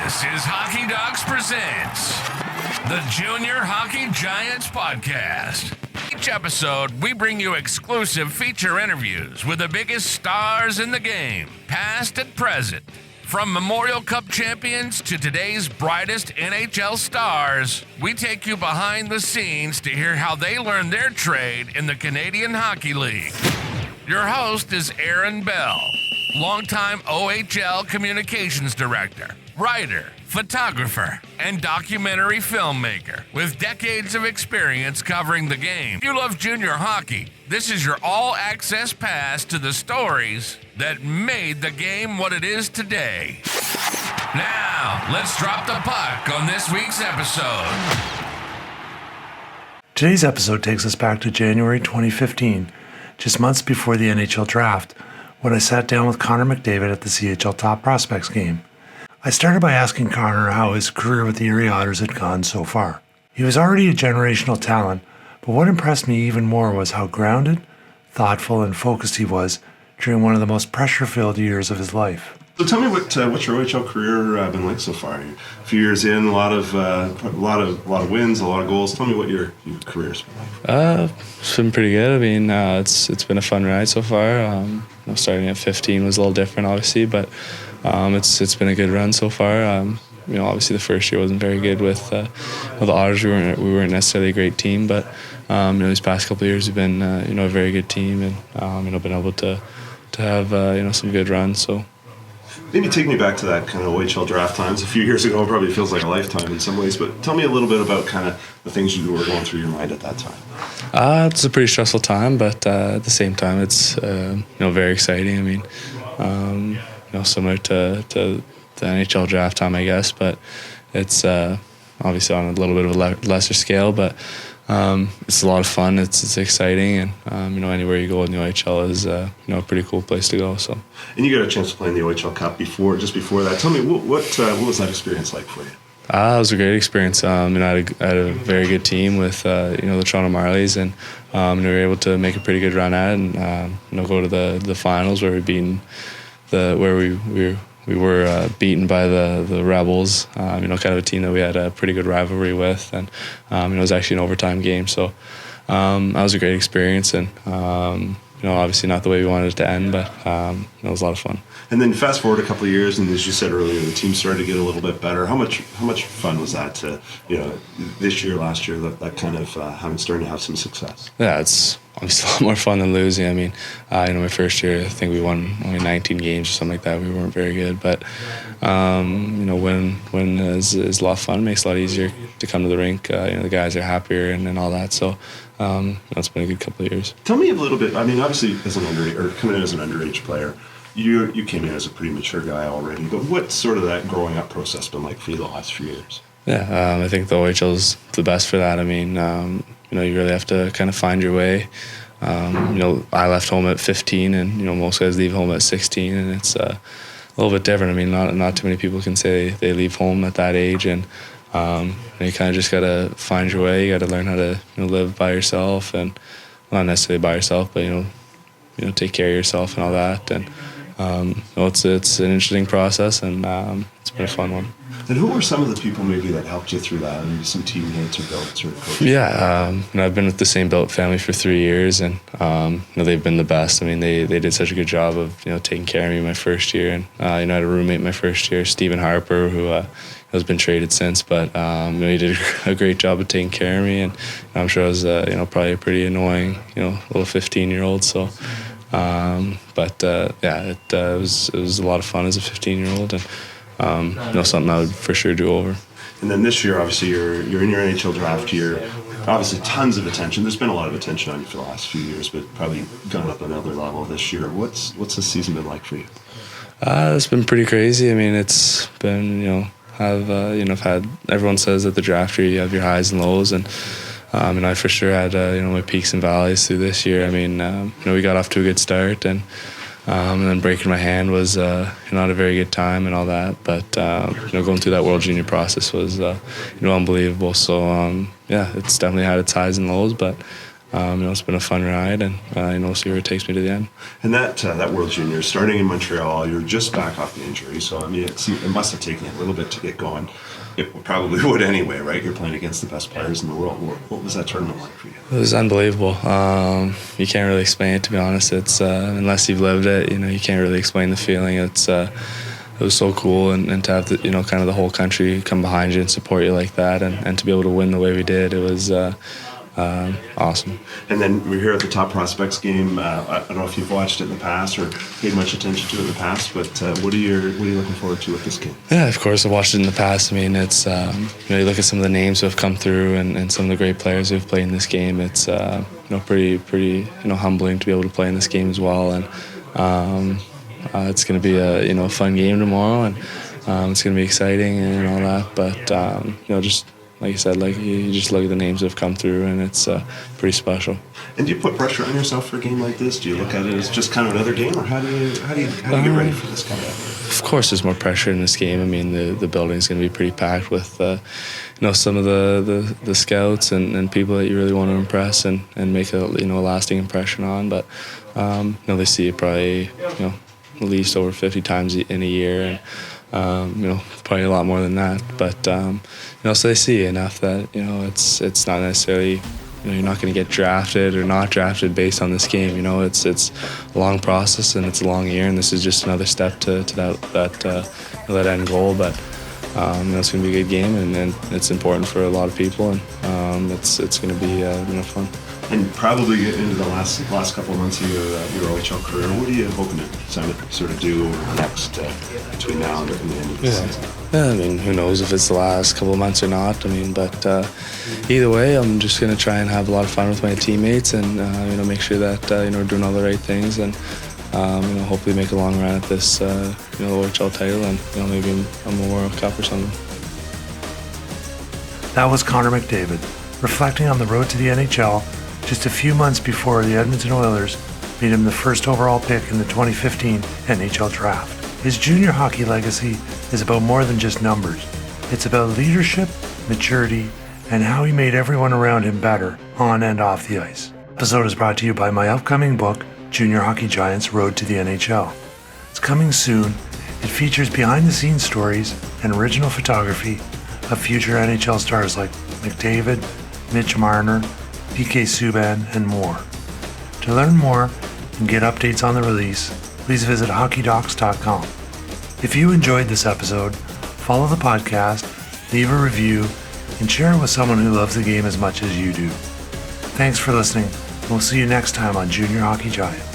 This is Hockey Docs Presents the Junior Hockey Giants Podcast. Each episode, we bring you exclusive feature interviews with the biggest stars in the game, past and present. From Memorial Cup champions to today's brightest NHL stars, we take you behind the scenes to hear how they learned their trade in the Canadian Hockey League. Your host is Aaron Bell, longtime OHL communications director, writer, photographer, and documentary filmmaker with decades of experience covering the game. If you love junior hockey, this is your all-access pass to the stories that made the game what it is today. Now, let's drop the puck on this week's episode. Today's episode takes us back to January 2015, just months before the NHL Draft, when I sat down with Connor McDavid at the CHL Top Prospects Game. I started by asking Connor how his career with the Erie Otters had gone so far. He was already a generational talent, but what impressed me even more was how grounded, thoughtful, and focused he was during one of the most pressure-filled years of his life. So tell me what's your OHL career been like so far? A few years in, a lot of wins, a lot of goals. Tell me what your career's been like. It's been pretty good. I mean, it's been a fun ride so far. Starting at 15 was a little different, obviously, but it's been a good run so far. Obviously the first year wasn't very good with the Otters. We weren't necessarily a great team, but these past couple of years we've been a very good team, and been able to have some good runs. So. Maybe take me back to that kind of OHL draft times. A few years ago, it probably feels like a lifetime in some ways, but tell me a little bit about kind of the things you were going through your mind at that time. It's a pretty stressful time, but at the same time, it's very exciting. I mean, similar to the NHL draft time, I guess, but it's obviously on a little bit of a lesser scale, but it's a lot of fun. It's exciting, and anywhere you go in the OHL is a pretty cool place to go. So. And you got a chance to play in the OHL Cup just before that. Tell me what was that experience like for you? It was a great experience. I had a very good team with the Toronto Marlies, and we were able to make a pretty good run at it, and go to the finals where we were beaten by the Rebels, kind of a team that we had a pretty good rivalry with, and it was actually an overtime game. So that was a great experience, and obviously not the way we wanted it to end, but it was a lot of fun. And then fast forward a couple of years, and as you said earlier, the team started to get a little bit better. How much fun was that to this year, last year, that kind of starting to have some success? Yeah, it's obviously a lot more fun than losing. I mean, my first year, I think we won only 19 games or something like that. We weren't very good, but when is a lot of fun. It makes it a lot easier to come to the rink. The guys are happier and all that. So it's been a good couple of years. Tell me a little bit. I mean, obviously, coming in as an underage player, you came in as a pretty mature guy already. But what's sort of that growing up process been like for you the last few years? Yeah, I think the OHL is the best for that. I mean, you really have to kind of find your way. I left home at 15, and most guys leave home at 16, and it's a little bit different. I mean, not too many people can say they leave home at that age, and you kind of just got to find your way. You got to learn how to live by yourself, and not necessarily by yourself, but take care of yourself and all that. And it's an interesting process, and it's been a fun one. And who were some of the people maybe that helped you through that? Maybe some teammates or billets or coaches? Yeah, I've been with the same billet family for 3 years, and they've been the best. I mean, they did such a good job of taking care of me my first year, and I had a roommate my first year, Stephen Harper, who has been traded since, but he did a great job of taking care of me, and I'm sure I was probably a pretty annoying little 15-year-old. So. It was a lot of fun as a 15-year-old, and something I would for sure do over. And then this year, obviously, you're in your NHL draft year. Obviously, tons of attention. There's been a lot of attention on you for the last few years, but probably gone up another level this year. What's this season been like for you? It's been pretty crazy. I mean, it's been I've had, everyone says that the draft year you have your highs and lows, and I for sure had my peaks and valleys through this year. I mean, we got off to a good start, and then breaking my hand was not a very good time and all that. But going through that World Junior process was unbelievable. So it's definitely had its highs and lows, but It's been a fun ride, and we'll see where it takes me to the end. And that World Junior, starting in Montreal, you're just back off the injury, so I mean, it must have taken a little bit to get going. It probably would anyway, right? You're playing against the best players in the world. What was that tournament like for you? It was unbelievable. You can't really explain it, to be honest. It's unless you've lived it, you can't really explain the feeling. It was so cool, and to have kind of the whole country come behind you and support you like that, and to be able to win the way we did, it was awesome. And then we're here at the Top Prospects Game. I don't know if you've watched it in the past or paid much attention to it in the past, but what are you looking forward to with this game? Yeah, of course, I watched it in the past. I mean, it's you look at some of the names who have come through and some of the great players who have played in this game. It's pretty humbling to be able to play in this game as well, and it's going to be a fun game tomorrow, and it's going to be exciting and all that. But just like you said, you just look at the names that have come through, and it's pretty special. And do you put pressure on yourself for a game like this? Do you look at it as just kind of another game, or how do you get ready for this kind of? Of course, there's more pressure in this game. I mean, the building's going to be pretty packed with some of the scouts and people that you really want to impress and make a lasting impression on. But they see it probably at least over 50 times in a year, and probably a lot more than that. But so they see enough that it's not necessarily you're not going to get drafted or not drafted based on this game. It's a long process and it's a long year, and this is just another step to that end goal. But it's going to be a good game, and it's important for a lot of people, and it's going to be fun. And probably get into the last couple of months of your OHL career. What are you hoping to sort of do over the next between now and the end of the season? Yeah, I mean, who knows if it's the last couple of months or not. I mean, but either way, I'm just going to try and have a lot of fun with my teammates, and make sure that we're doing all the right things, and hopefully make a long run at this OHL title, and maybe a Memorial Cup or something. That was Connor McDavid, reflecting on the road to the NHL just a few months before the Edmonton Oilers made him the first overall pick in the 2015 NHL Draft. His junior hockey legacy is about more than just numbers. It's about leadership, maturity, and how he made everyone around him better on and off the ice. This episode is brought to you by my upcoming book, Junior Hockey Giants: Road to the NHL. It's coming soon. It features behind-the-scenes stories and original photography of future NHL stars like McDavid, Mitch Marner, PK Subban, and more. To learn more and get updates on the release, please visit hockeydocs.com. If you enjoyed this episode, follow the podcast, leave a review, and share it with someone who loves the game as much as you do. Thanks for listening, and we'll see you next time on Junior Hockey Giants.